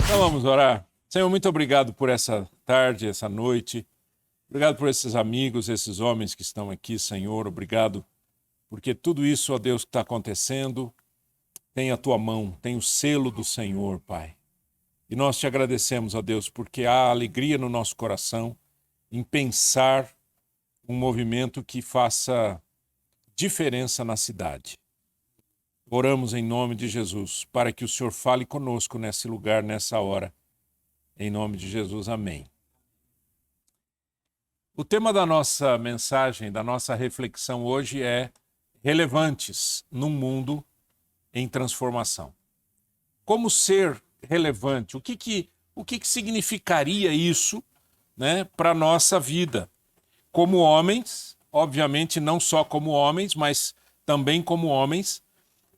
Então vamos orar. Senhor, muito obrigado por essa tarde, essa noite. Obrigado por esses amigos, esses homens que estão aqui, Senhor. Obrigado porque tudo isso, ó Deus, que está acontecendo, tem a tua mão, tem o selo do Senhor, Pai. E nós te agradecemos, ó Deus, porque há alegria no nosso coração em pensar um movimento que faça diferença na cidade. Oramos em nome de Jesus, para que o Senhor fale conosco nesse lugar, nessa hora. Em nome de Jesus, amém. O tema da nossa mensagem, da nossa reflexão hoje é relevantes num mundo em transformação. Como ser relevante? O que significaria isso, né, para a nossa vida? Como homens, obviamente não só como homens, mas também como homens,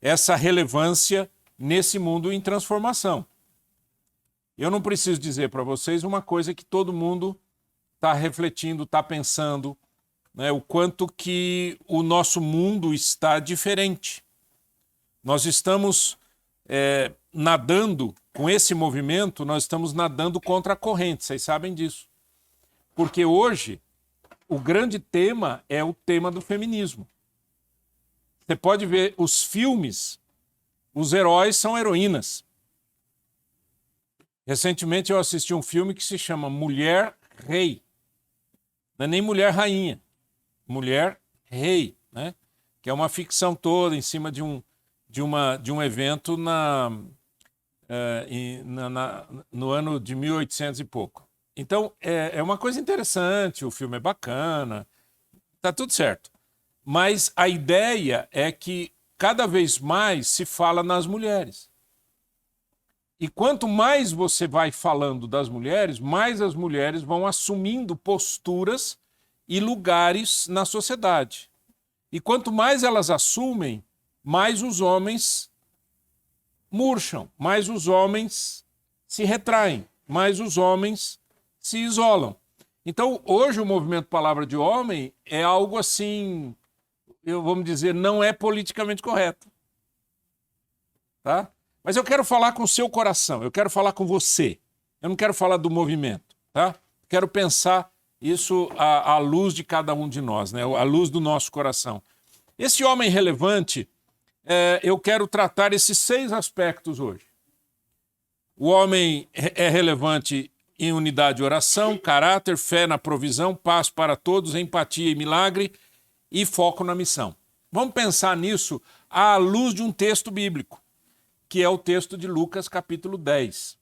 essa relevância nesse mundo em transformação. Eu não preciso dizer para vocês uma coisa que todo mundo está refletindo, está pensando, né, o quanto que o nosso mundo está diferente. Nós estamos nadando, com esse movimento, nós estamos nadando contra a corrente, vocês sabem disso. Porque hoje, o grande tema é o tema do feminismo. Você pode ver os filmes, os heróis são heroínas. Recentemente eu assisti um filme que se chama Mulher Rei. Não é nem Mulher Rainha, Mulher Rei, né? Que é uma ficção toda em cima de um evento no ano de 1800 e pouco. Então, é uma coisa interessante, o filme é bacana, tá tudo certo. Mas a ideia é que cada vez mais se fala nas mulheres. E quanto mais você vai falando das mulheres, mais as mulheres vão assumindo posturas e lugares na sociedade. E quanto mais elas assumem, mais os homens murcham, mais os homens se retraem, mais os homens se isolam. Então, hoje o movimento Palavra de Homem é algo assim, vamos dizer, não é politicamente correto. Tá? Mas eu quero falar com o seu coração, eu quero falar com você. Eu não quero falar do movimento, tá? Quero pensar isso à luz de cada um de nós, né? À luz do nosso coração. Esse homem relevante, eu quero tratar esses 6 aspectos hoje. O homem é relevante em unidade de oração, caráter, fé na provisão, paz para todos, empatia e milagre e foco na missão. Vamos pensar nisso à luz de um texto bíblico, que é o texto de Lucas capítulo 10,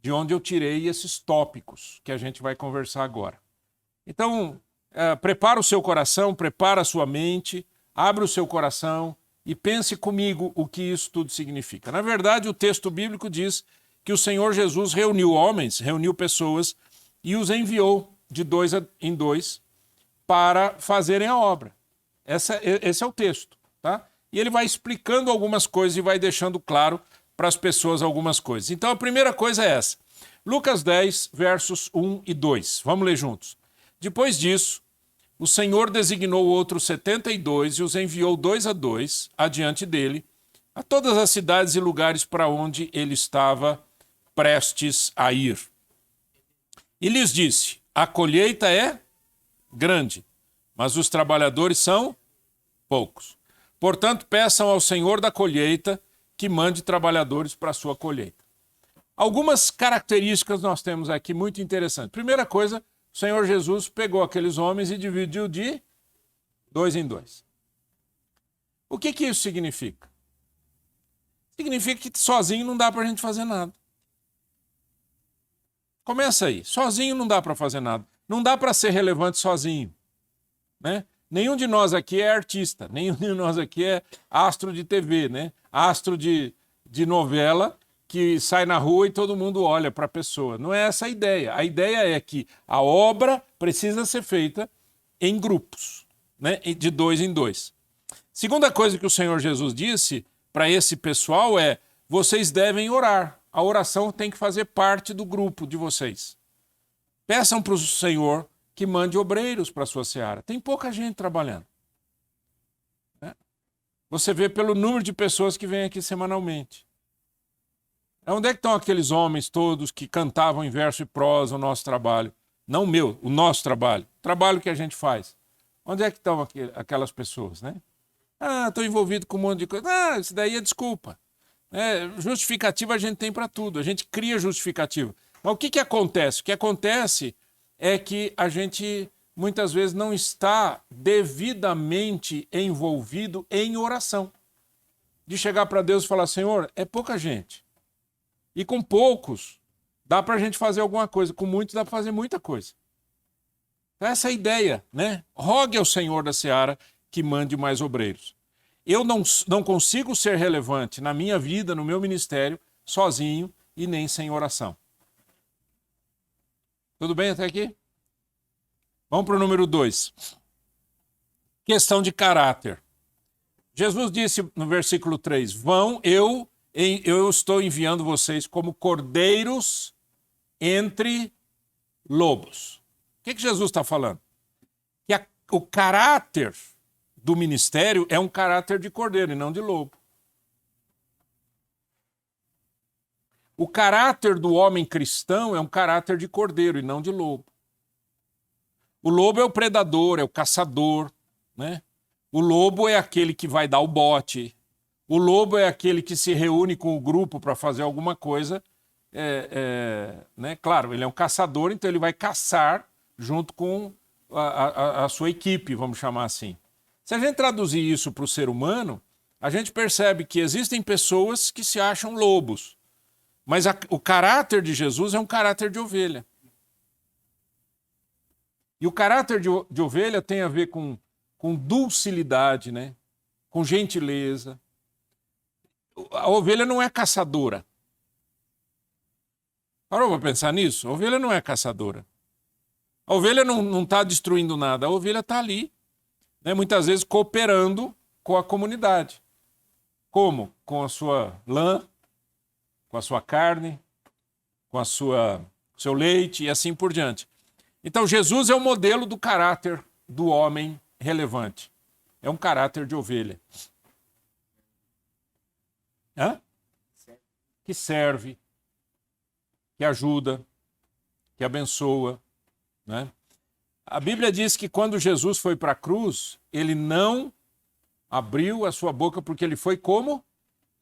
de onde eu tirei esses tópicos que a gente vai conversar agora. Então, prepara o seu coração, prepara a sua mente, abre o seu coração e pense comigo o que isso tudo significa. Na verdade, o texto bíblico diz que o Senhor Jesus reuniu homens, reuniu pessoas e os enviou de 2 em 2 para fazerem a obra. Esse é o texto, tá? E ele vai explicando algumas coisas e vai deixando claro para as pessoas algumas coisas. Então a primeira coisa é essa. Lucas 10, versos 1 e 2. Vamos ler juntos. Depois disso, o Senhor designou outros 72 e os enviou 2 a 2 adiante dele, a todas as cidades e lugares para onde ele estava prestes a ir. E lhes disse, a colheita é grande, mas os trabalhadores são poucos. Portanto, peçam ao Senhor da colheita que mande trabalhadores para a sua colheita. Algumas características nós temos aqui muito interessantes. Primeira coisa, o Senhor Jesus pegou aqueles homens e dividiu de 2 em 2. O que isso significa? Significa que sozinho não dá para a gente fazer nada. Começa aí. Sozinho não dá para fazer nada. Não dá para ser relevante sozinho, né? Nenhum de nós aqui é artista, nenhum de nós aqui é astro de TV, né? Astro de novela que sai na rua e todo mundo olha para a pessoa. Não é essa a ideia. A ideia é que a obra precisa ser feita em grupos, né? De 2 em 2. Segunda coisa que o Senhor Jesus disse para esse pessoal é: vocês devem orar. A oração tem que fazer parte do grupo de vocês. Peçam para o Senhor que mande obreiros para a sua seara. Tem pouca gente trabalhando. Você vê pelo número de pessoas que vêm aqui semanalmente. Onde é que estão aqueles homens todos que cantavam em verso e prosa o nosso trabalho? Não o meu, o nosso trabalho. O trabalho que a gente faz. Onde é que estão aquelas pessoas, né? Ah, estou envolvido com um monte de coisa. Ah, isso daí é desculpa. Justificativa a gente tem para tudo. A gente cria justificativa. Mas o que acontece? O que acontece é que a gente muitas vezes não está devidamente envolvido em oração. De chegar para Deus e falar, Senhor, é pouca gente. E com poucos, dá para a gente fazer alguma coisa. Com muitos, dá para fazer muita coisa. Essa é a ideia, né? Rogue ao Senhor da Seara que mande mais obreiros. Eu não consigo ser relevante na minha vida, no meu ministério, sozinho e nem sem oração. Tudo bem até aqui? Vamos para o número 2. Questão de caráter. Jesus disse no versículo 3, vão, eu estou enviando vocês como cordeiros entre lobos. O que Jesus está falando? Que o caráter do ministério é um caráter de cordeiro e não de lobo. O caráter do homem cristão é um caráter de cordeiro e não de lobo. O lobo é o predador, é o caçador, né? O lobo é aquele que vai dar o bote. O lobo é aquele que se reúne com o grupo para fazer alguma coisa. Né? Claro, ele é um caçador, então ele vai caçar junto com a sua equipe, vamos chamar assim. Se a gente traduzir isso para o ser humano, a gente percebe que existem pessoas que se acham lobos. Mas o caráter de Jesus é um caráter de ovelha. E o caráter de ovelha tem a ver com docilidade, né? Com gentileza. A ovelha não é caçadora. Parou para pensar nisso? A ovelha não é caçadora. A ovelha não está destruindo nada. A ovelha está ali, né? Muitas vezes cooperando com a comunidade. Como? Com a sua lã, com a sua carne, com seu leite e assim por diante. Então Jesus é o modelo do caráter do homem relevante. É um caráter de ovelha. Que serve, que ajuda, que abençoa, né? A Bíblia diz que quando Jesus foi para a cruz, ele não abriu a sua boca porque ele foi como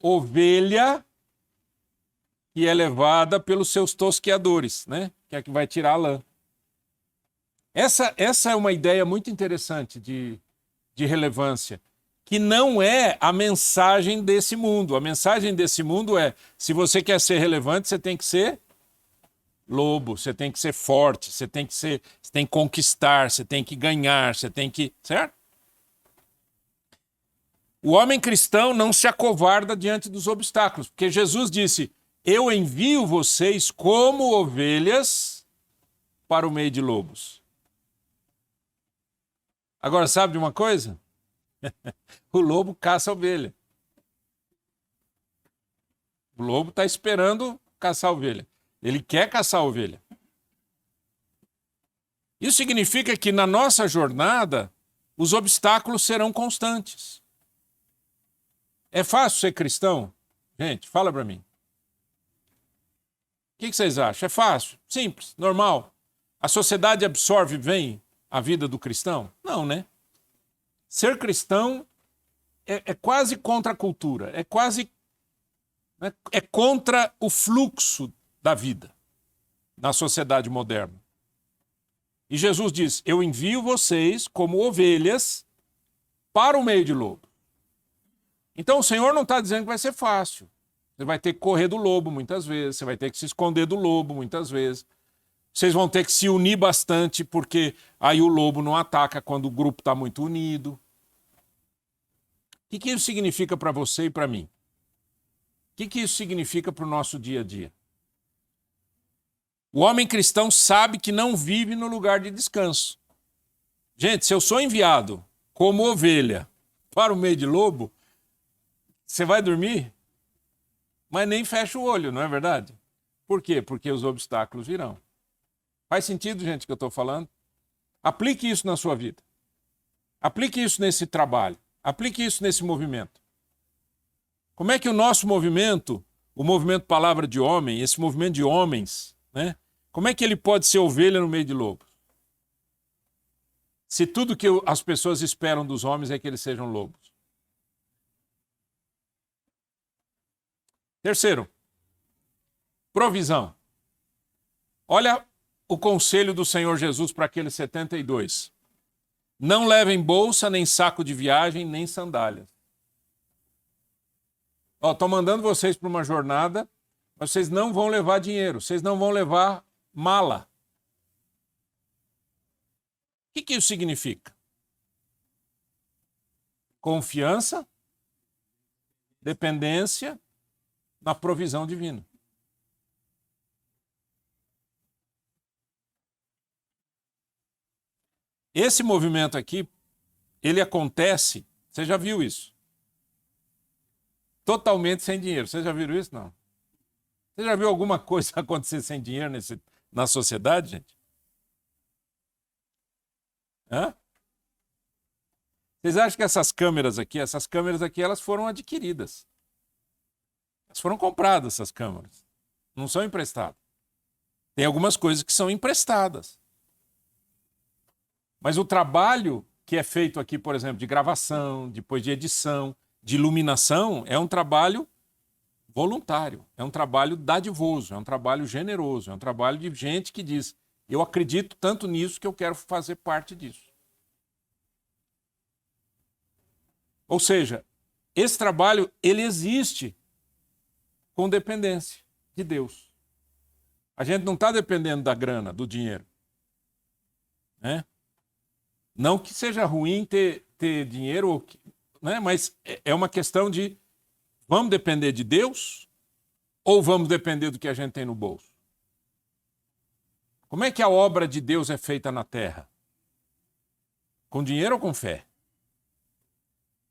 ovelha que é levada pelos seus tosqueadores, né? Que é que vai tirar a lã. Essa é uma ideia muito interessante de relevância, que não é a mensagem desse mundo. A mensagem desse mundo é, se você quer ser relevante, você tem que ser lobo, você tem que ser forte, você tem que conquistar, você tem que ganhar, você tem que... Certo? O homem cristão não se acovarda diante dos obstáculos, porque Jesus disse, eu envio vocês como ovelhas para o meio de lobos. Agora, sabe de uma coisa? O lobo caça a ovelha. O lobo está esperando caçar a ovelha. Ele quer caçar a ovelha. Isso significa que na nossa jornada, os obstáculos serão constantes. É fácil ser cristão? Gente, fala para mim. O que vocês acham? É fácil? Simples? Normal? A sociedade absorve bem a vida do cristão? Não, né? Ser cristão é quase contra a cultura, é contra o fluxo da vida na sociedade moderna. E Jesus diz, eu envio vocês como ovelhas para o meio de lobo. Então o Senhor não está dizendo que vai ser fácil. Você vai ter que correr do lobo muitas vezes, você vai ter que se esconder do lobo muitas vezes. Vocês vão ter que se unir bastante, porque aí o lobo não ataca quando o grupo está muito unido. O que isso significa para você e para mim? O que isso significa para o nosso dia a dia? O homem cristão sabe que não vive no lugar de descanso. Gente, se eu sou enviado como ovelha para o meio de lobo, você vai dormir, mas nem fecha o olho, não é verdade? Por quê? Porque os obstáculos virão. Faz sentido, gente, o que eu estou falando? Aplique isso na sua vida. Aplique isso nesse trabalho. Aplique isso nesse movimento. Como é que o nosso movimento, o movimento Palavra de Homem, esse movimento de homens, né? Como é que ele pode ser ovelha no meio de lobos? Se tudo que as pessoas esperam dos homens é que eles sejam lobos. Terceiro, provisão. Olha o conselho do Senhor Jesus para aqueles 72. Não levem bolsa, nem saco de viagem, nem sandálias. Estou mandando vocês para uma jornada, mas vocês não vão levar dinheiro, vocês não vão levar mala. O que isso significa? Confiança, dependência na provisão divina. Esse movimento aqui, ele acontece, você já viu isso? Totalmente sem dinheiro. Vocês já viram isso? Não. Você já viu alguma coisa acontecer sem dinheiro na sociedade, gente? Hã? Vocês acham que essas câmeras aqui, elas foram adquiridas. Elas foram compradas, essas câmeras. Não são emprestadas. Tem algumas coisas que são emprestadas. Mas o trabalho que é feito aqui, por exemplo, de gravação, depois de edição, de iluminação, é um trabalho voluntário, é um trabalho dadivoso, é um trabalho generoso, é um trabalho de gente que diz, eu acredito tanto nisso que eu quero fazer parte disso. Ou seja, esse trabalho, ele existe com dependência de Deus. A gente não está dependendo da grana, do dinheiro. Né? Não que seja ruim ter dinheiro, né? Mas é uma questão de vamos depender de Deus ou vamos depender do que a gente tem no bolso? Como é que a obra de Deus é feita na terra? Com dinheiro ou com fé?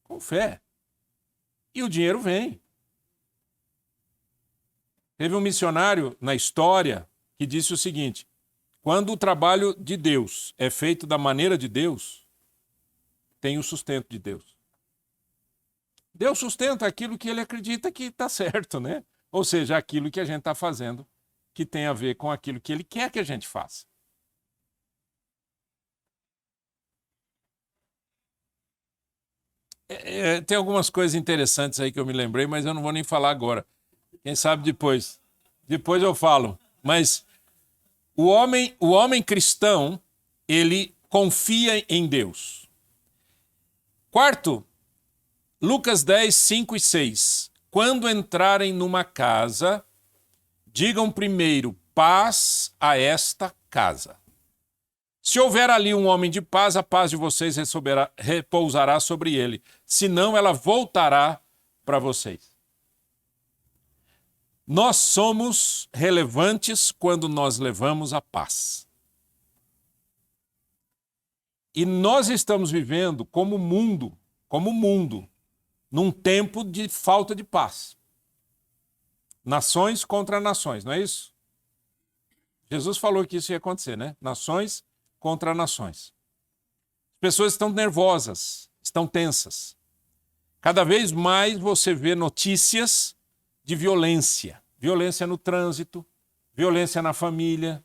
Com fé. E o dinheiro vem. Teve um missionário na história que disse o seguinte: quando o trabalho de Deus é feito da maneira de Deus, tem o sustento de Deus. Deus sustenta aquilo que ele acredita que está certo, né? Ou seja, aquilo que a gente está fazendo que tem a ver com aquilo que ele quer que a gente faça. Tem algumas coisas interessantes aí que eu me lembrei, mas eu não vou nem falar agora. Quem sabe depois. Depois eu falo. Mas o homem cristão, ele confia em Deus. Quarto, Lucas 10, 5 e 6. Quando entrarem numa casa, digam primeiro, paz a esta casa. Se houver ali um homem de paz, a paz de vocês repousará sobre ele. Senão, ela voltará para vocês. Nós somos relevantes quando nós levamos a paz. E nós estamos vivendo como mundo, num tempo de falta de paz. Nações contra nações, não é isso? Jesus falou que isso ia acontecer, né? Nações contra nações. As pessoas estão nervosas, estão tensas. Cada vez mais você vê notícias de violência. Violência no trânsito, violência na família,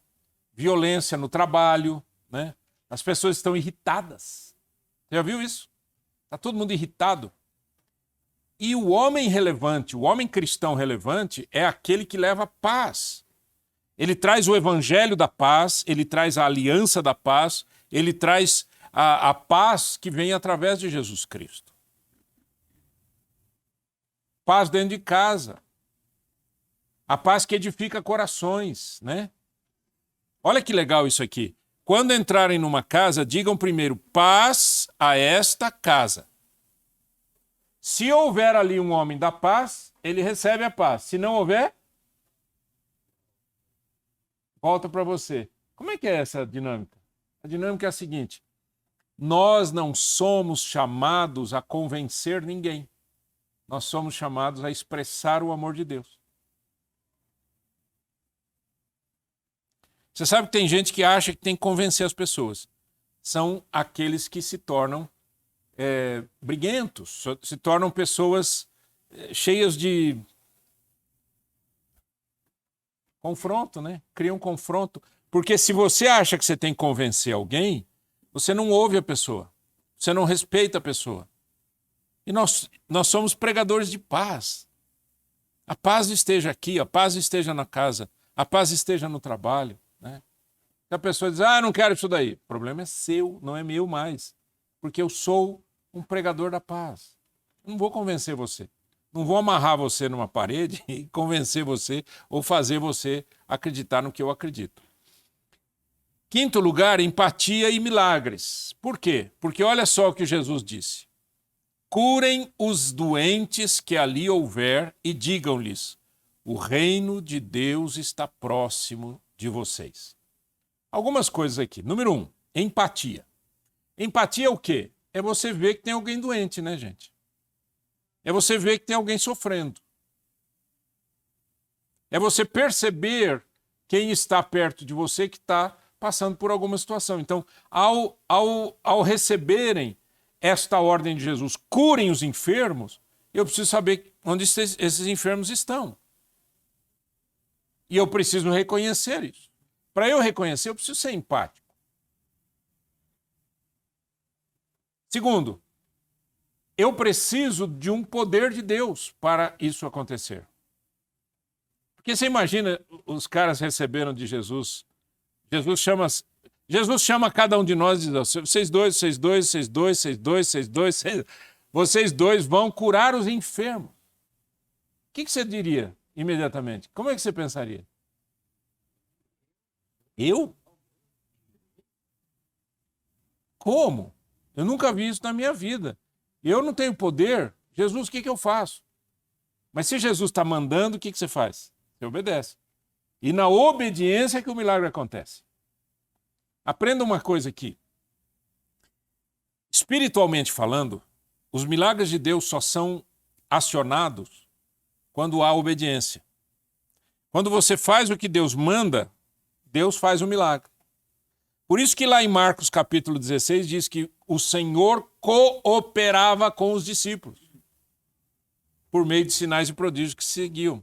violência no trabalho, né? As pessoas estão irritadas. Você já viu isso? Está todo mundo irritado. E o homem relevante, o homem cristão relevante, é aquele que leva paz. Ele traz o evangelho da paz, ele traz a aliança da paz, ele traz a paz que vem através de Jesus Cristo. Paz dentro de casa. A paz que edifica corações, né? Olha que legal isso aqui. Quando entrarem numa casa, digam primeiro, paz a esta casa. Se houver ali um homem da paz, ele recebe a paz. Se não houver, volta para você. Como é que é essa dinâmica? A dinâmica é a seguinte: nós não somos chamados a convencer ninguém. Nós somos chamados a expressar o amor de Deus. Você sabe que tem gente que acha que tem que convencer as pessoas. São aqueles que se tornam briguentos, se tornam pessoas cheias de confronto, né? Criam confronto. Porque se você acha que você tem que convencer alguém, você não ouve a pessoa, você não respeita a pessoa. E nós somos pregadores de paz. A paz esteja aqui, a paz esteja na casa, a paz esteja no trabalho, né? Se a pessoa diz, não quero isso daí, o problema é seu, não é meu mais. Porque eu sou um pregador da paz. Não vou convencer você. Não vou amarrar você numa parede e convencer você ou fazer você acreditar no que eu acredito. Quinto lugar, empatia e milagres. Por quê? Porque olha só o que Jesus disse. Curem os doentes que ali houver e digam-lhes, o reino de Deus está próximo de vocês. Algumas coisas aqui. Número 1, empatia. Empatia é o quê? É você ver que tem alguém doente, né, gente? É você ver que tem alguém sofrendo. É você perceber quem está perto de você que está passando por alguma situação. Então, ao receberem esta ordem de Jesus, curem os enfermos, eu preciso saber onde esses enfermos estão. E eu preciso reconhecer isso. Para eu reconhecer, eu preciso ser empático. Segundo, eu preciso de um poder de Deus para isso acontecer. Porque você imagina, os caras receberam de Jesus, Jesus chama cada um de nós e diz, vocês dois vão curar os enfermos. O que você diria imediatamente? Como é que você pensaria? Eu? Como? Eu nunca vi isso na minha vida. Eu não tenho poder. Jesus, o que eu faço? Mas se Jesus está mandando, o que você faz? Você obedece. E na obediência é que o milagre acontece. Aprenda uma coisa aqui. Espiritualmente falando, os milagres de Deus só são acionados quando há obediência. Quando você faz o que Deus manda, Deus faz o milagre. Por isso que lá em Marcos capítulo 16 diz que o Senhor cooperava com os discípulos por meio de sinais e prodígios que seguiam.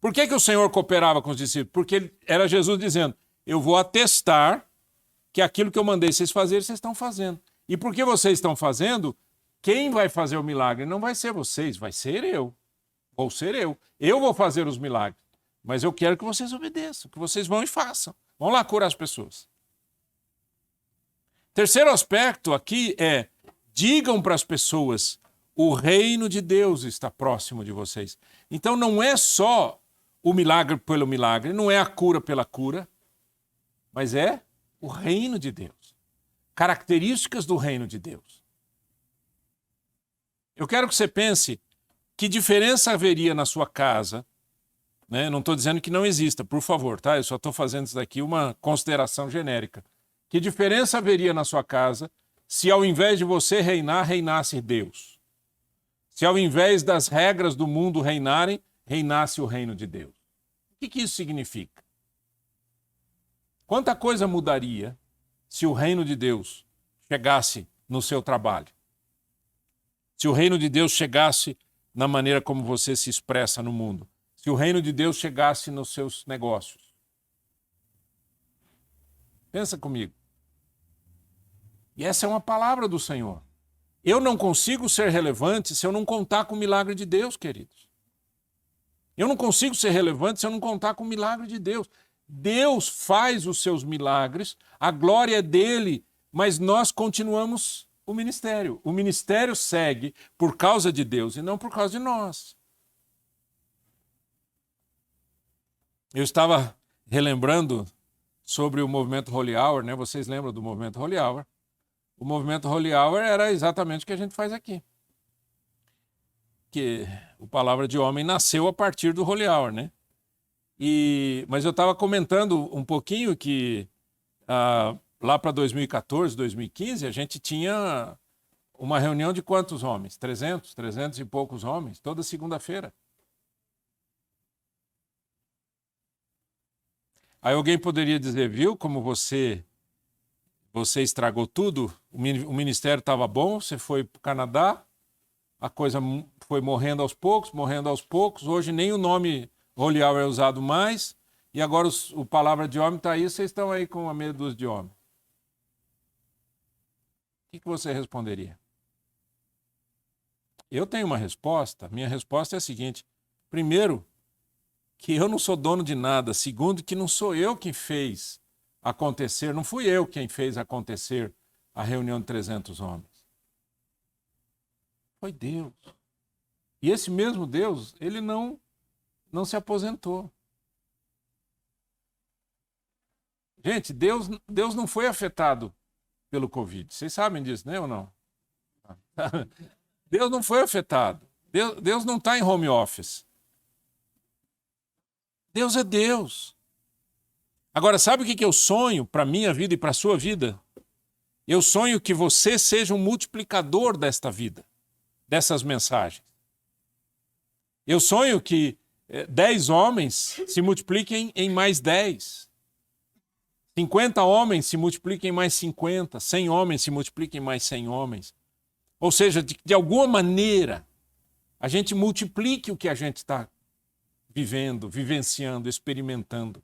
Por que o Senhor cooperava com os discípulos? Porque era Jesus dizendo, eu vou atestar que aquilo que eu mandei vocês fazerem, vocês estão fazendo. E porque vocês estão fazendo, quem vai fazer o milagre não vai ser vocês, vai ser eu. Vou ser eu. Eu vou fazer os milagres. Mas eu quero que vocês obedeçam, que vocês vão e façam. Vão lá curar as pessoas. Terceiro aspecto aqui é, digam para as pessoas, o reino de Deus está próximo de vocês. Então não é só o milagre pelo milagre, não é a cura pela cura, mas é o reino de Deus. Características do reino de Deus. Eu quero que você pense que diferença haveria na sua casa, né? Não estou dizendo que não exista, por favor, tá? Eu só estou fazendo isso daqui uma consideração genérica. Que diferença haveria na sua casa se ao invés de você reinar, reinasse Deus? Se ao invés das regras do mundo reinarem, reinasse o reino de Deus? O que isso significa? Quanta coisa mudaria se o reino de Deus chegasse no seu trabalho? Se o reino de Deus chegasse na maneira como você se expressa no mundo? Se o reino de Deus chegasse nos seus negócios? Pensa comigo. E essa é uma palavra do Senhor. Eu não consigo ser relevante se eu não contar com o milagre de Deus, queridos. Eu não consigo ser relevante se eu não contar com o milagre de Deus. Deus faz os seus milagres, a glória é dele, mas nós continuamos o ministério. O ministério segue por causa de Deus e não por causa de nós. Eu estava relembrando sobre o movimento Holy Hour, né? Vocês lembram do movimento Holy Hour? O movimento Holy Hour era exatamente o que a gente faz aqui. Que o Palavra de Homem nasceu a partir do Holy Hour, né? Mas eu estava comentando um pouquinho que lá para 2014, 2015, a gente tinha uma reunião de quantos homens? 300 e poucos homens, toda segunda-feira. Aí alguém poderia dizer, viu como você você estragou tudo, o ministério estava bom, você foi para o Canadá, a coisa foi morrendo aos poucos, hoje nem o nome Rolial é usado mais, e agora o palavra de homem está aí, vocês estão aí com uma meia dúzia de homens. O que você responderia? Eu tenho uma resposta, minha resposta é a seguinte: primeiro, que eu não sou dono de nada, segundo, que não sou eu quem fez acontecer, não fui eu quem fez acontecer a reunião de 300 homens. Foi Deus. E esse mesmo Deus, ele não se aposentou. Gente, Deus não foi afetado pelo Covid. Vocês sabem disso, né, ou não? Deus não foi afetado. Deus não está em home office. Deus é Deus. Agora, sabe o que eu sonho para a minha vida e para a sua vida? Eu sonho que você seja um multiplicador desta vida, dessas mensagens. Eu sonho que 10 homens se multipliquem em mais 10. 50 homens se multipliquem em mais 50. 100 homens se multipliquem em mais 100 homens. Ou seja, de alguma maneira, a gente multiplique o que a gente está vivendo, vivenciando, experimentando.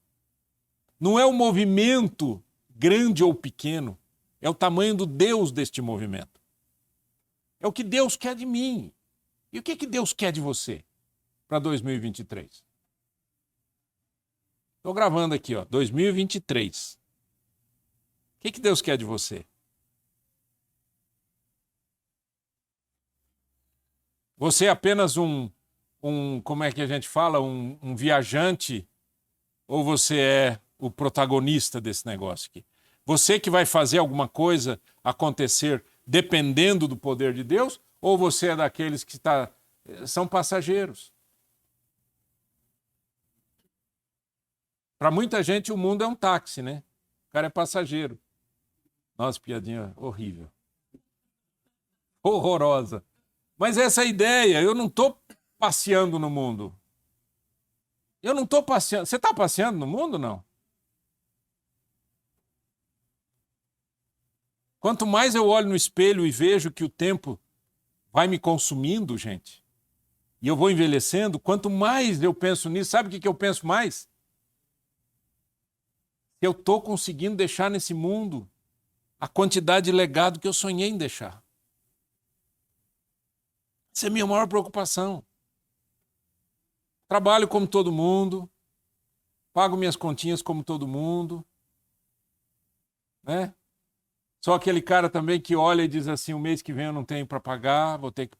Não é o movimento grande ou pequeno, é o tamanho do Deus deste movimento. É o que Deus quer de mim. E o que Deus quer de você para 2023? Estou gravando aqui, 2023. O que Deus quer de você? Você é apenas como é que a gente fala, um viajante, ou você é o protagonista desse negócio aqui? Você que vai fazer alguma coisa acontecer dependendo do poder de Deus, ou você é daqueles que são passageiros? Para muita gente o mundo é um táxi, né? O cara é passageiro. Nossa, piadinha horrível. Horrorosa. Mas essa é a ideia, eu não estou passeando no mundo. Eu não estou passeando. Você está passeando no mundo, não? Quanto mais eu olho no espelho e vejo que o tempo vai me consumindo, gente, e eu vou envelhecendo, quanto mais eu penso nisso, sabe o que eu penso mais? Que eu estou conseguindo deixar nesse mundo a quantidade de legado que eu sonhei em deixar. Essa é a minha maior preocupação. Trabalho como todo mundo, pago minhas continhas como todo mundo, né? Sou aquele cara também que olha e diz assim, o mês que vem eu não tenho para pagar, vou ter que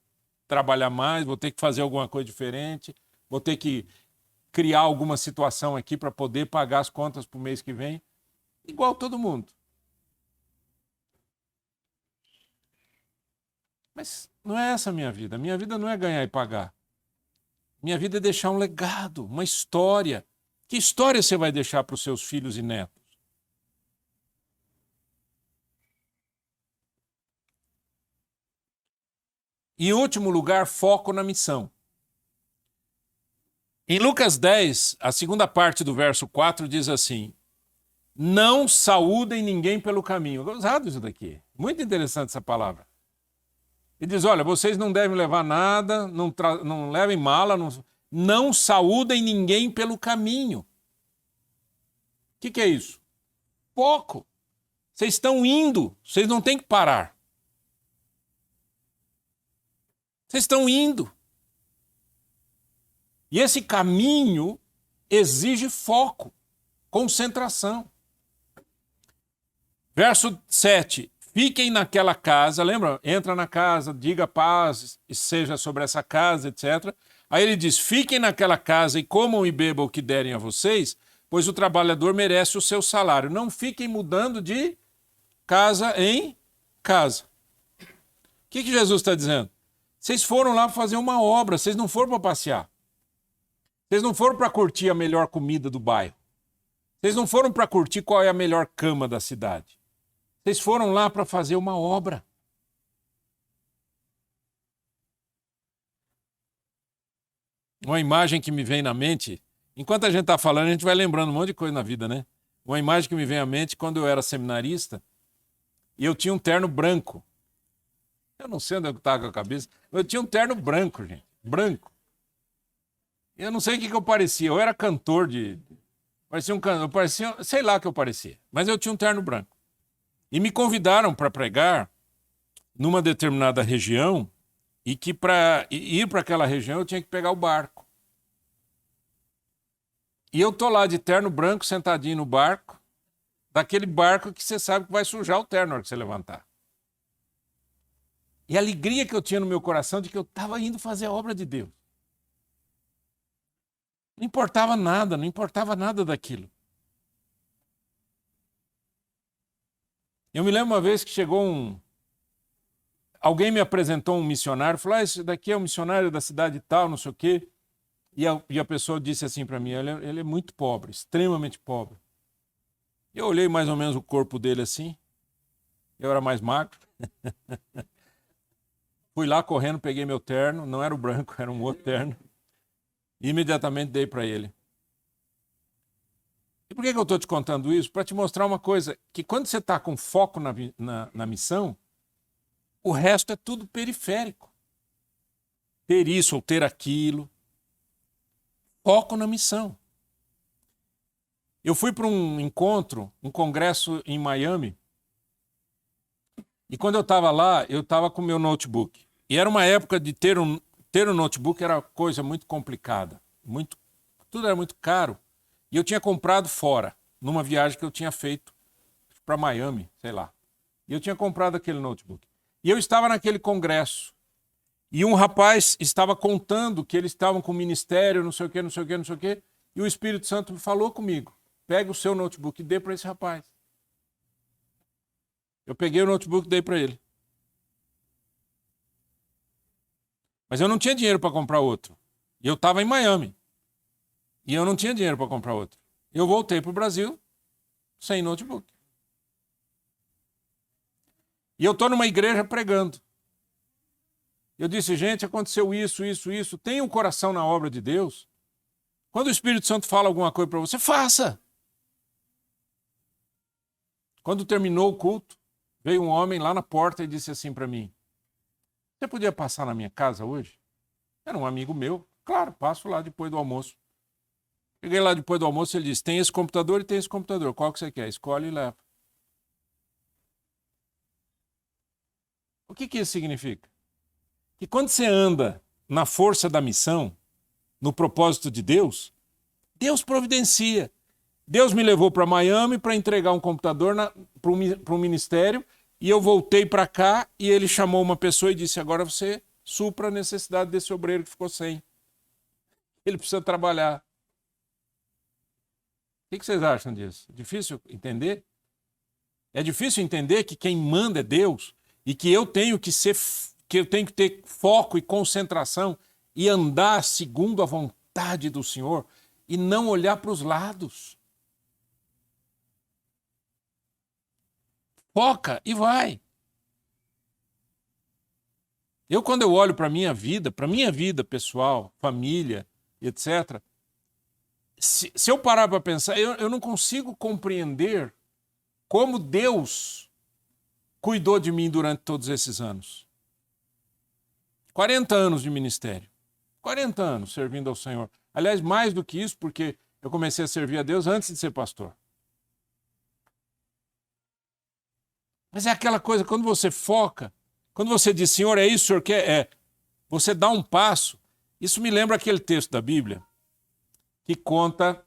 trabalhar mais, vou ter que fazer alguma coisa diferente, vou ter que criar alguma situação aqui para poder pagar as contas para o mês que vem, igual todo mundo. Mas não é essa a minha vida. Minha vida não é ganhar e pagar. Minha vida é deixar um legado, uma história. Que história você vai deixar para os seus filhos e netos? E, em último lugar, foco na missão. Em Lucas 10, a segunda parte do verso 4 diz assim: não saúdem ninguém pelo caminho. Gozado isso daqui. Muito interessante essa palavra. Ele diz, olha, vocês não devem levar nada, não levem mala, não saúdem ninguém pelo caminho. O que é isso? Foco. Vocês estão indo, vocês não têm que parar. Vocês estão indo. E esse caminho exige foco, concentração. Verso 7. Fiquem naquela casa, lembra? Entra na casa, diga paz, seja sobre essa casa, etc. Aí ele diz, fiquem naquela casa e comam e bebam o que derem a vocês, pois o trabalhador merece o seu salário. Não fiquem mudando de casa em casa. O que Jesus está dizendo? Vocês foram lá para fazer uma obra, vocês não foram para passear. Vocês não foram para curtir a melhor comida do bairro. Vocês não foram para curtir qual é a melhor cama da cidade. Vocês foram lá para fazer uma obra. Uma imagem que me vem na mente, enquanto a gente está falando, a gente vai lembrando um monte de coisa na vida, né? Uma imagem que me vem à mente, quando eu era seminarista, E eu tinha um terno branco. Eu não sei onde eu estava com a cabeça. Eu tinha um terno branco, gente. Branco. Eu não sei o que eu parecia. Eu era cantor de... Parecia um cantor. Parecia... Sei lá o que eu parecia. Mas eu tinha um terno branco. E me convidaram para pregar numa determinada região e que para ir para aquela região eu tinha que pegar o barco. E eu tô lá de terno branco, sentadinho no barco, daquele barco que você sabe que vai sujar o terno na hora que você levantar. E a alegria que eu tinha no meu coração de que eu estava indo fazer a obra de Deus. Não importava nada daquilo. Eu me lembro uma vez que chegou alguém me apresentou um missionário, falou, esse daqui é um missionário da cidade tal, não sei o quê. E a pessoa disse assim para mim, ele é muito pobre, extremamente pobre. Eu olhei mais ou menos o corpo dele assim, eu era mais magro. Fui lá correndo, peguei meu terno, não era o branco, era um outro terno. E imediatamente dei para ele. E por que eu estou te contando isso? Para te mostrar uma coisa, que quando você está com foco na missão, o resto é tudo periférico. Ter isso ou ter aquilo. Foco na missão. Eu fui para um encontro, um congresso em Miami, e quando eu estava lá, eu estava com o meu notebook. E era uma época de ter um notebook, era coisa muito complicada. Tudo era muito caro. E eu tinha comprado fora, numa viagem que eu tinha feito para Miami, sei lá. E eu tinha comprado aquele notebook. E eu estava naquele congresso. E um rapaz estava contando que eles estavam com o ministério, não sei o quê, não sei o quê, não sei o quê. E o Espírito Santo falou comigo. Pega o seu notebook e dê para esse rapaz. Eu peguei o notebook e dei para ele. Mas eu não tinha dinheiro para comprar outro. E eu estava em Miami. E eu não tinha dinheiro para comprar outro. Eu voltei para o Brasil sem notebook. E eu estou numa igreja pregando. Eu disse, gente, aconteceu isso. Tenha um coração na obra de Deus. Quando o Espírito Santo fala alguma coisa para você, faça. Quando terminou o culto, veio um homem lá na porta e disse assim para mim, você podia passar na minha casa hoje? Era um amigo meu. Claro, passo lá depois do almoço. Cheguei lá depois do almoço e ele disse, tem esse computador e tem esse computador. Qual que você quer? Escolhe e leva. O que isso significa? Que quando você anda na força da missão, no propósito de Deus, Deus providencia. Deus me levou para Miami para entregar um computador para o ministério e eu voltei para cá e ele chamou uma pessoa e disse, agora você supra a necessidade desse obreiro que ficou sem. Ele precisa trabalhar. O que vocês acham disso? Difícil entender? É difícil entender que quem manda é Deus e que eu tenho que ter foco e concentração e andar segundo a vontade do Senhor e não olhar para os lados. Foca e vai. Quando eu olho para a minha vida pessoal, família, etc., se eu parar para pensar, eu não consigo compreender como Deus cuidou de mim durante todos esses anos. 40 anos de ministério. 40 anos servindo ao Senhor. Aliás, mais do que isso, porque eu comecei a servir a Deus antes de ser pastor. Mas é aquela coisa, quando você foca, quando você diz, Senhor, é isso que o Senhor quer? Você dá um passo. Isso me lembra aquele texto da Bíblia que conta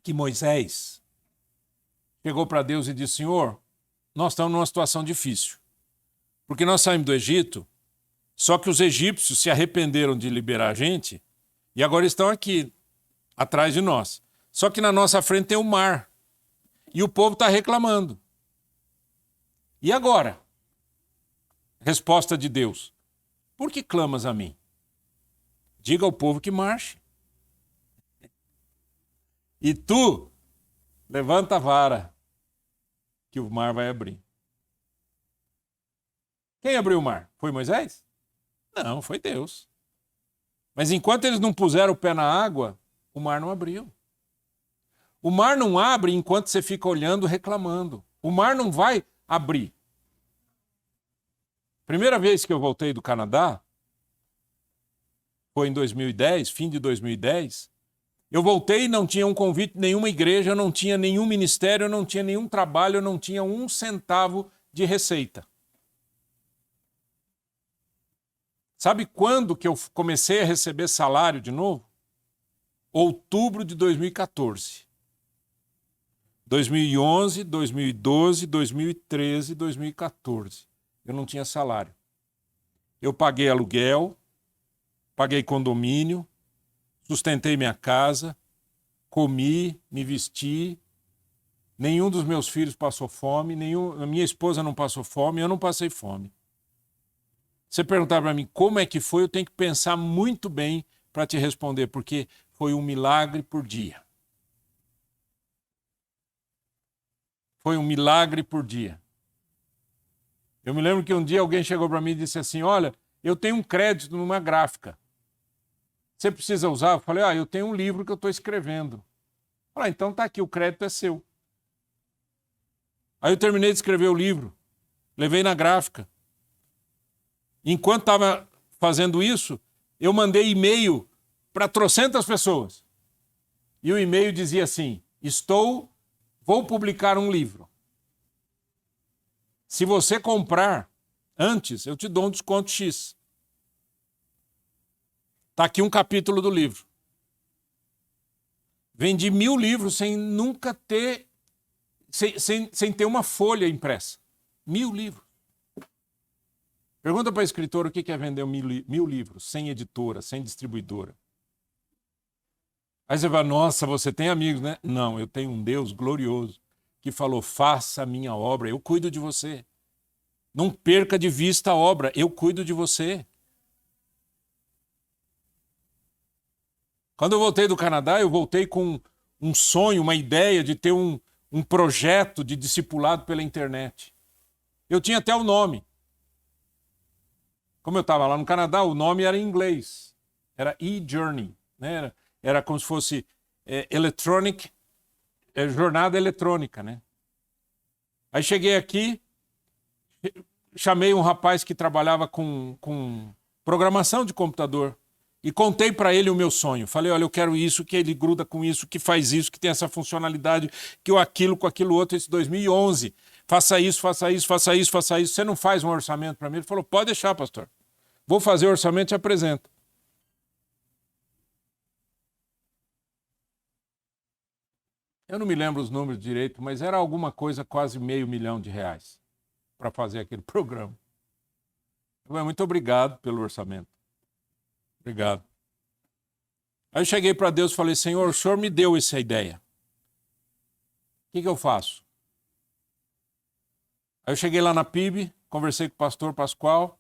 que Moisés chegou para Deus e disse, Senhor, nós estamos numa situação difícil. Porque nós saímos do Egito, só que os egípcios se arrependeram de liberar a gente e agora estão aqui, atrás de nós. Só que na nossa frente tem o mar. E o povo está reclamando. E agora? Resposta de Deus. Por que clamas a mim? Diga ao povo que marche. E tu, levanta a vara, que o mar vai abrir. Quem abriu o mar? Foi Moisés? Não, foi Deus. Mas enquanto eles não puseram o pé na água, o mar não abriu. O mar não abre enquanto você fica olhando, reclamando. O mar não vai abrir. Primeira vez que eu voltei do Canadá, foi em 2010, fim de 2010. Eu voltei e não tinha um convite de nenhuma igreja, eu não tinha nenhum ministério, eu não tinha nenhum trabalho, eu não tinha um centavo de receita. Sabe quando que eu comecei a receber salário de novo? Outubro de 2014. 2011, 2012, 2013, 2014. Eu não tinha salário. Eu paguei aluguel, paguei condomínio, sustentei minha casa, comi, me vesti. Nenhum dos meus filhos passou fome, a minha esposa não passou fome, eu não passei fome. Você perguntar para mim como é que foi, eu tenho que pensar muito bem para te responder, porque foi um milagre por dia. Foi um milagre por dia. Eu me lembro que um dia alguém chegou para mim e disse assim, olha, eu tenho um crédito numa gráfica. Você precisa usar? Eu falei, eu tenho um livro que eu estou escrevendo. Eu falei, então tá aqui, o crédito é seu. Aí eu terminei de escrever o livro, levei na gráfica. Enquanto estava fazendo isso, eu mandei e-mail para trocentas pessoas. E o e-mail dizia assim, vou publicar um livro. Se você comprar antes, eu te dou um desconto X. Está aqui um capítulo do livro. Vendi 1000 livros sem nunca ter, sem ter uma folha impressa. 1000 livros. Pergunta para a escritora o que é vender 1000 livros, sem editora, sem distribuidora. Aí você vai, nossa, você tem amigos, né? Não, eu tenho um Deus glorioso que falou, faça a minha obra, eu cuido de você. Não perca de vista a obra, eu cuido de você. Quando eu voltei do Canadá, eu voltei com um sonho, uma ideia de ter um projeto de discipulado pela internet. Eu tinha até o nome. Como eu estava lá no Canadá, o nome era em inglês. Era e-journey. Né? Era como se fosse jornada eletrônica. Né? Aí cheguei aqui, chamei um rapaz que trabalhava com programação de computador e contei para ele o meu sonho. Falei, olha, eu quero isso, que ele gruda com isso, que faz isso, que tem essa funcionalidade, que eu aquilo com aquilo outro, esse 2011. Faça isso, faça isso, faça isso, faça isso. Você não faz um orçamento para mim? Ele falou, pode deixar, pastor. Vou fazer o orçamento e te apresento. Eu não me lembro os números direito, mas era alguma coisa quase R$500 mil para fazer aquele programa. Muito obrigado pelo orçamento. Obrigado. Aí eu cheguei para Deus e falei, Senhor, o Senhor me deu essa ideia. O que eu faço? Aí eu cheguei lá na PIB, conversei com o pastor Pascoal,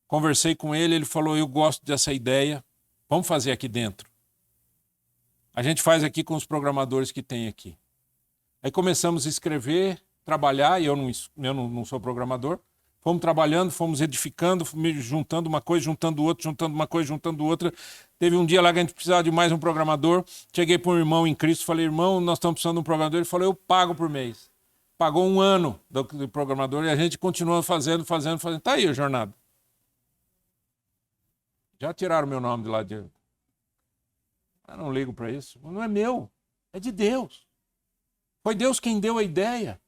conversei com ele, ele falou, eu gosto dessa ideia, vamos fazer aqui dentro. A gente faz aqui com os programadores que tem aqui. Aí começamos a escrever, trabalhar, e eu não sou programador, fomos trabalhando, fomos edificando, juntando uma coisa, juntando outra, juntando uma coisa, juntando outra. Teve um dia lá que a gente precisava de mais um programador, cheguei para um irmão em Cristo, falei, irmão, nós estamos precisando de um programador, ele falou, eu pago por mês. Pagou 1 ano do programador e a gente continua fazendo. Tá aí a jornada. Já tiraram meu nome de lá de... Eu não ligo para isso. Não é meu, é de Deus. Foi Deus quem deu a ideia.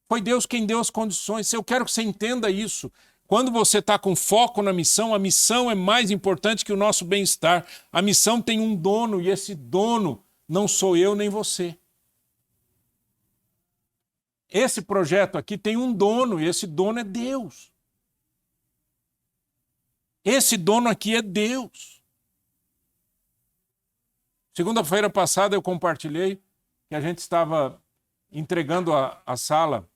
Foi Deus quem deu as condições. Eu quero que você entenda isso. Quando você está com foco na missão, a missão é mais importante que o nosso bem-estar. A missão tem um dono e esse dono não sou eu nem você. Esse projeto aqui tem um dono e esse dono é Deus. Esse dono aqui é Deus. Segunda-feira passada eu compartilhei que a gente estava entregando a sala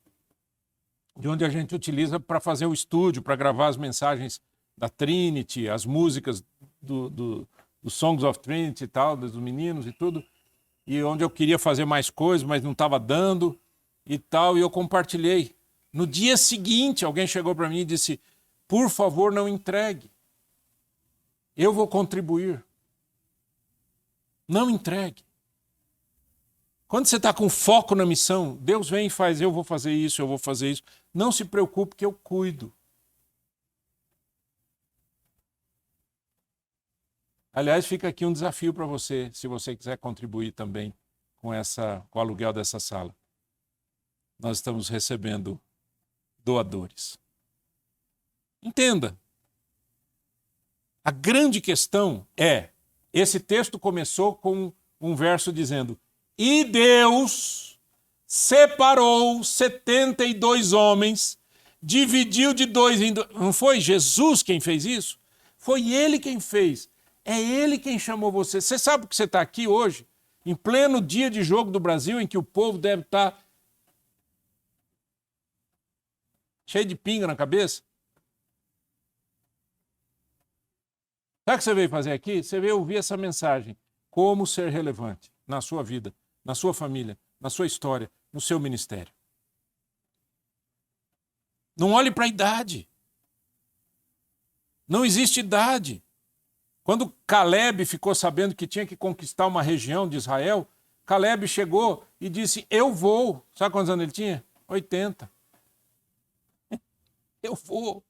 de onde a gente utiliza para fazer o estúdio, para gravar as mensagens da Trinity, as músicas do Songs of Trinity e tal, dos meninos e tudo, e onde eu queria fazer mais coisas, mas não estava dando e tal, e eu compartilhei. No dia seguinte, alguém chegou para mim e disse, por favor, não entregue. Eu vou contribuir. Não entregue. Quando você está com foco na missão, Deus vem e faz, eu vou fazer isso, eu vou fazer isso. Não se preocupe que eu cuido. Aliás, fica aqui um desafio para você, se você quiser contribuir também com o aluguel dessa sala. Nós estamos recebendo doadores. Entenda. A grande questão é, esse texto começou com um verso dizendo: e Deus separou 72 homens, dividiu de dois em dois. Não foi Jesus quem fez isso? Foi ele quem fez. É ele quem chamou você. Você sabe que você está aqui hoje, em pleno dia de jogo do Brasil, em que o povo deve estar cheio de pinga na cabeça? Sabe o que você veio fazer aqui? Você veio ouvir essa mensagem. Como ser relevante na sua vida, na sua família, na sua história, no seu ministério. Não olhe para a idade. Não existe idade. Quando Caleb ficou sabendo que tinha que conquistar uma região de Israel, Caleb chegou e disse: eu vou. Sabe quantos anos ele tinha? 80. Eu vou.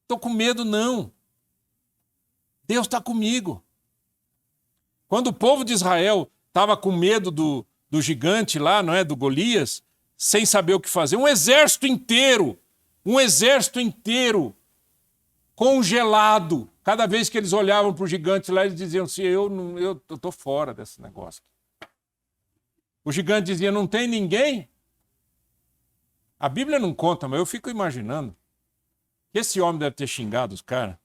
Estou com medo, não. Deus está comigo. Quando o povo de Israel estava com medo do gigante lá, não é, do Golias, sem saber o que fazer, um exército inteiro congelado. Cada vez que eles olhavam para o gigante lá, eles diziam assim: eu estou fora desse negócio. O gigante dizia: não tem ninguém? A Bíblia não conta, mas eu fico imaginando que esse homem deve ter xingado os caras.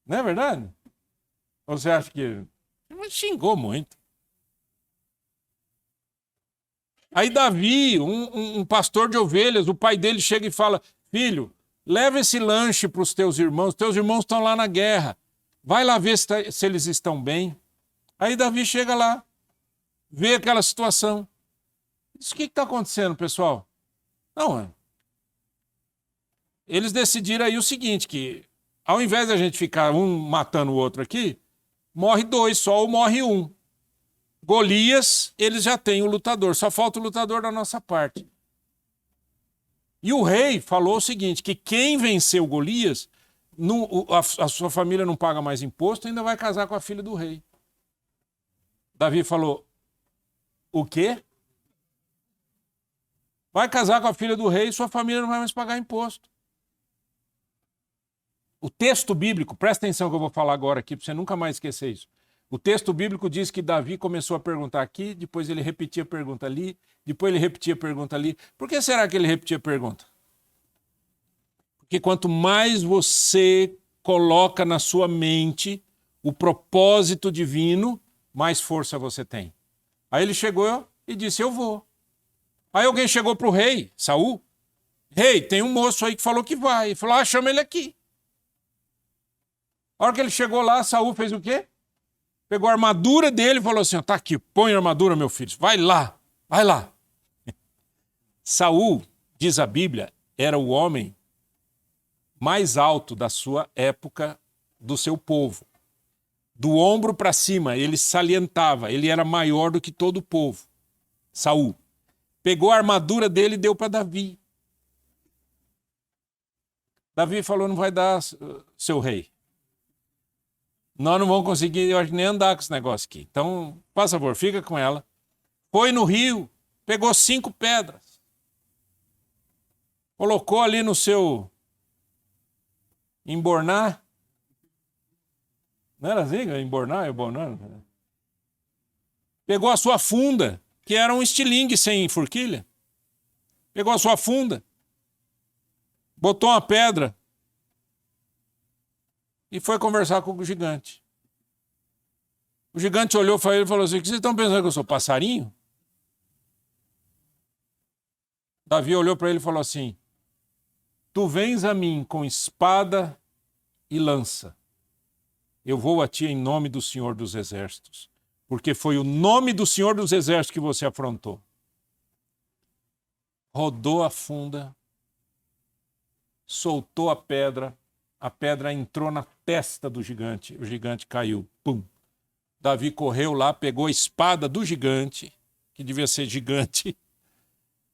Não é verdade? Ou você acha que... Mas xingou muito. Aí Davi, um pastor de ovelhas, o pai dele chega e fala: filho, leva esse lanche para os teus irmãos estão lá na guerra. Vai lá ver se eles estão bem. Aí Davi chega lá, vê aquela situação. Diz: o que está acontecendo, pessoal? Não, eles decidiram aí o seguinte, que ao invés da gente ficar um matando o outro aqui, morre dois só ou morre um. Golias, eles já têm o lutador, só falta o lutador da nossa parte. E o rei falou o seguinte, que quem venceu Golias, a sua família não paga mais imposto, ainda vai casar com a filha do rei. Davi falou: o quê? Vai casar com a filha do rei e sua família não vai mais pagar imposto. O texto bíblico, presta atenção que eu vou falar agora aqui, para você nunca mais esquecer isso. O texto bíblico diz que Davi começou a perguntar aqui, depois ele repetia a pergunta ali, depois ele repetia a pergunta ali. Por que será que ele repetia a pergunta? Porque quanto mais você coloca na sua mente o propósito divino, mais força você tem. Aí ele chegou e disse: eu vou. Aí alguém chegou para o rei, Saul: rei, tem um moço aí que falou que vai. Ele falou: chama ele aqui. A hora que ele chegou lá, Saul fez o quê? Pegou a armadura dele e falou assim: tá aqui, põe a armadura, meu filho, vai lá, vai lá. Saul, diz a Bíblia, era o homem mais alto da sua época, do seu povo. Do ombro para cima, ele salientava, ele era maior do que todo o povo. Saul pegou a armadura dele e deu para Davi. Davi falou: não vai dar, seu rei. Nós não vamos conseguir, eu acho, nem andar com esse negócio aqui. Então, por favor, fica com ela. Foi no rio, pegou 5 pedras. Colocou ali no seu embornar. Não era assim? Embornar? Pegou a sua funda, que era um estilingue sem forquilha. Pegou a sua funda, botou uma pedra e foi conversar com o gigante. O gigante olhou para ele e falou assim: o que vocês estão pensando, que eu sou passarinho? Davi olhou para ele e falou assim: tu vens a mim com espada e lança. Eu vou a ti em nome do Senhor dos Exércitos, porque foi o nome do Senhor dos Exércitos que você afrontou. Rodou a funda, soltou a pedra entrou na testa do gigante, o gigante caiu. Pum. Davi correu lá, pegou a espada do gigante, que devia ser gigante,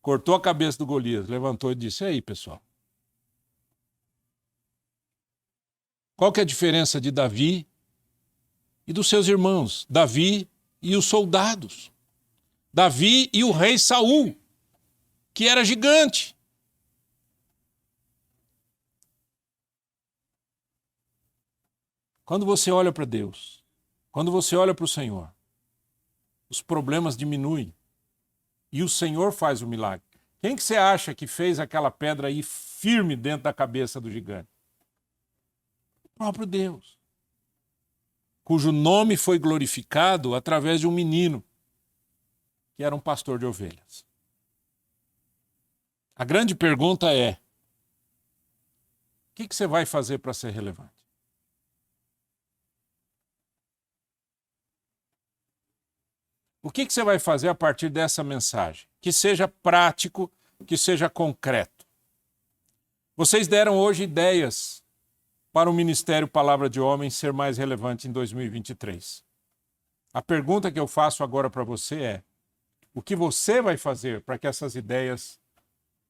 cortou a cabeça do Golias, levantou e disse: e aí, pessoal? Qual que é a diferença de Davi e dos seus irmãos? Davi e os soldados. Davi e o rei Saul, que era gigante. Quando você olha para Deus, quando você olha para o Senhor, os problemas diminuem e o Senhor faz o milagre. Quem que você acha que fez aquela pedra aí firme dentro da cabeça do gigante? O próprio Deus, cujo nome foi glorificado através de um menino que era um pastor de ovelhas. A grande pergunta é: o que você vai fazer para ser relevante? O que você vai fazer a partir dessa mensagem? Que seja prático, que seja concreto. Vocês deram hoje ideias para o Ministério Palavra de Homem ser mais relevante em 2023. A pergunta que eu faço agora para você é: o que você vai fazer para que essas ideias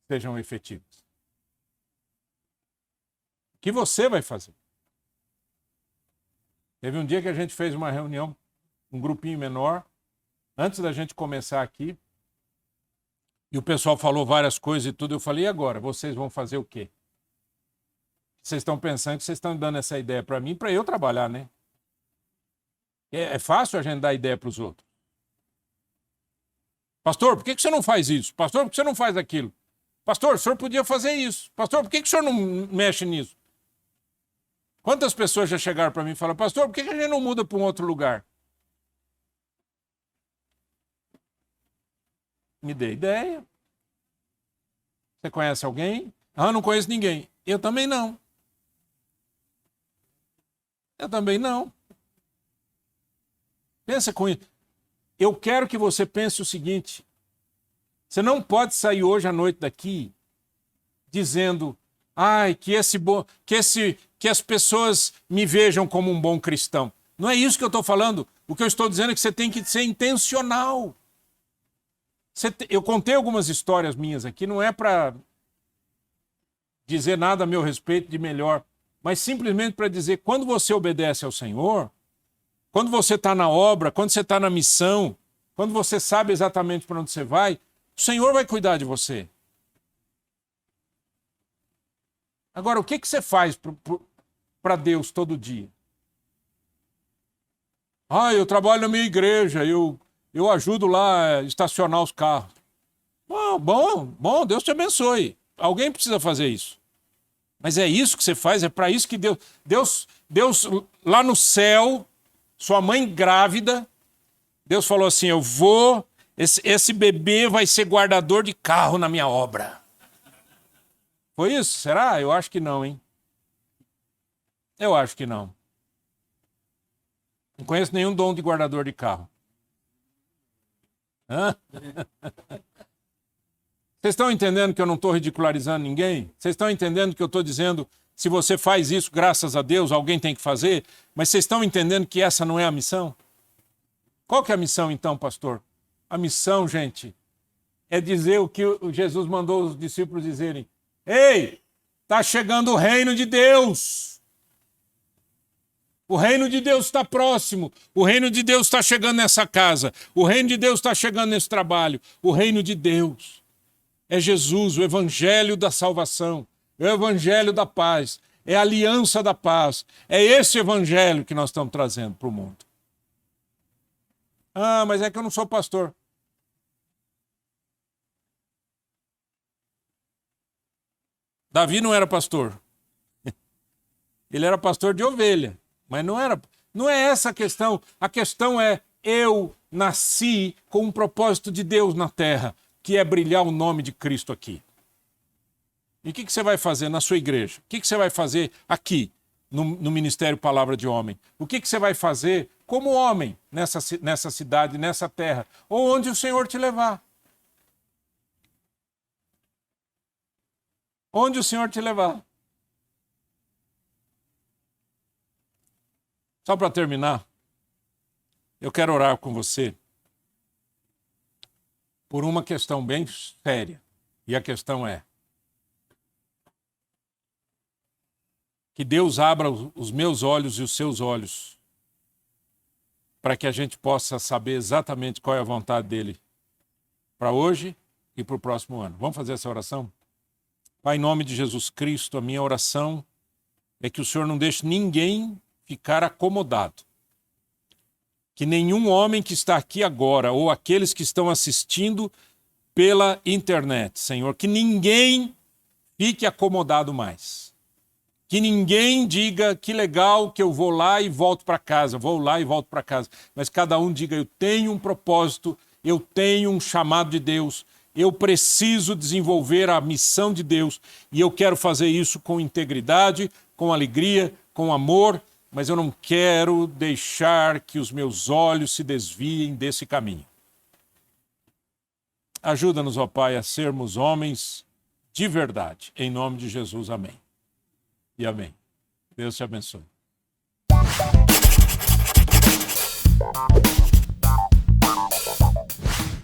sejam efetivas? O que você vai fazer? Teve um dia que a gente fez uma reunião, um grupinho menor, antes da gente começar aqui, e o pessoal falou várias coisas e tudo, eu falei: e agora? Vocês vão fazer o quê? Vocês estão pensando que vocês estão dando essa ideia para mim, para eu trabalhar, né? É fácil a gente dar ideia para os outros. Pastor, por que você não faz isso? Pastor, por que você não faz aquilo? Pastor, o senhor podia fazer isso. Pastor, por que o senhor não mexe nisso? Quantas pessoas já chegaram para mim e falaram: pastor, por que a gente não muda para um outro lugar? Me dê ideia. Você conhece alguém? Ah, não conheço ninguém. Eu também não. Eu também não. Pensa com isso. Eu quero que você pense o seguinte: você não pode sair hoje à noite daqui dizendo: ai, que as pessoas me vejam como um bom cristão. Não é isso que eu estou falando. O que eu estou dizendo é que você tem que ser intencional. Eu contei algumas histórias minhas aqui, não é para dizer nada a meu respeito de melhor, mas simplesmente para dizer: quando você obedece ao Senhor, quando você está na obra, quando você está na missão, quando você sabe exatamente para onde você vai, o Senhor vai cuidar de você. Agora, o que você faz para Deus todo dia? Ah, eu trabalho na minha igreja, eu ajudo lá a estacionar os carros. Bom, Deus te abençoe. Alguém precisa fazer isso. Mas é isso que você faz, é para isso que Deus lá no céu, sua mãe grávida, Deus falou assim: esse bebê vai ser guardador de carro na minha obra. Foi isso? Será? Eu acho que não, hein? Eu acho que não. Não conheço nenhum dom de guardador de carro. Hã? Vocês estão entendendo que eu não estou ridicularizando ninguém? Vocês estão entendendo que eu estou dizendo: se você faz isso, graças a Deus, alguém tem que fazer? Mas vocês estão entendendo que essa não é a missão? Qual que é a missão então, pastor? A missão, gente, é dizer o que Jesus mandou os discípulos dizerem: ei, está chegando o reino de Deus. O reino de Deus está próximo. O reino de Deus está chegando nessa casa. O reino de Deus está chegando nesse trabalho. O reino de Deus é Jesus, o evangelho da salvação, é o evangelho da paz, é a aliança da paz. É esse evangelho que nós estamos trazendo para o mundo. Ah, mas é que eu não sou pastor. Davi não era pastor. Ele era pastor de ovelha, mas não é essa a questão. A questão é: eu nasci com um propósito de Deus na terra, que é brilhar o nome de Cristo aqui. E o que você vai fazer na sua igreja? O que você vai fazer aqui, no Ministério Palavra de Homem? O que você vai fazer como homem nessa cidade, nessa terra, ou onde o Senhor te levar? Onde o Senhor te levar? Só para terminar, eu quero orar com você por uma questão bem séria. E a questão é: Que Deus abra os meus olhos e os seus olhos, para que a gente possa saber exatamente qual é a vontade dele para hoje e para o próximo ano. Vamos fazer essa oração? Pai, em nome de Jesus Cristo, a minha oração é que o Senhor não deixe ninguém ficar acomodado. Que nenhum homem que está aqui agora, ou aqueles que estão assistindo pela internet, Senhor, que ninguém fique acomodado mais. Que ninguém diga que legal que eu vou lá e volto para casa, vou lá e volto para casa. Mas cada um diga, eu tenho um propósito, eu tenho um chamado de Deus, eu preciso desenvolver a missão de Deus e eu quero fazer isso com integridade, com alegria, com amor, mas eu não quero deixar que os meus olhos se desviem desse caminho. Ajuda-nos, ó Pai, a sermos homens de verdade. Em nome de Jesus, amém. E amém. Deus te abençoe.